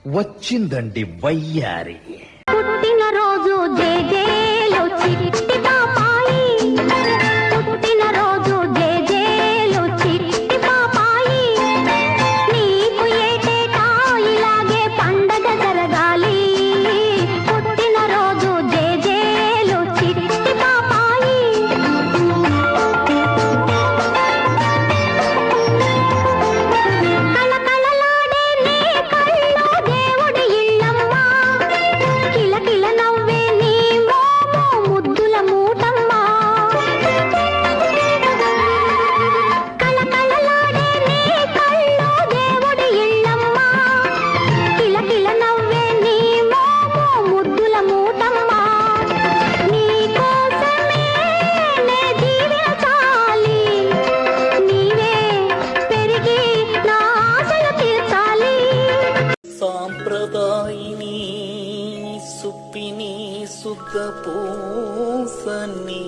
వచ్చిందండి వయ్యారి. పుట్టిన రోజు జేజేలు చిట్టి పాపాయి, పుట్టిన రోజు జేజేలు చిట్టి పాపాయి, నీకు ఏటేటా ఇలాగే పండగ జరగాలి. పుట్టిన రోజు జేజేలు చిట్టి పాపాయి. కళకళలాడే నీ కళ్ళు దేవుడి ఇళ్ళమ్మ, కిలకిల నవ్వే నీ మోము ముద్దుల మూటమ్మ. కళకళలాడే నీ కళ్ళు దేవుడి ఇళ్ళమ్మ, కిలకిల నవ్వే నీ మోము ముద్దుల మూటమ్మ. నీ కోసమే నే జీవించాలి, నీవే పెరిగి నా ఆశలు తీర్చాలి. సాంప్రదాయిని సుప్పిని సుఖ పూసని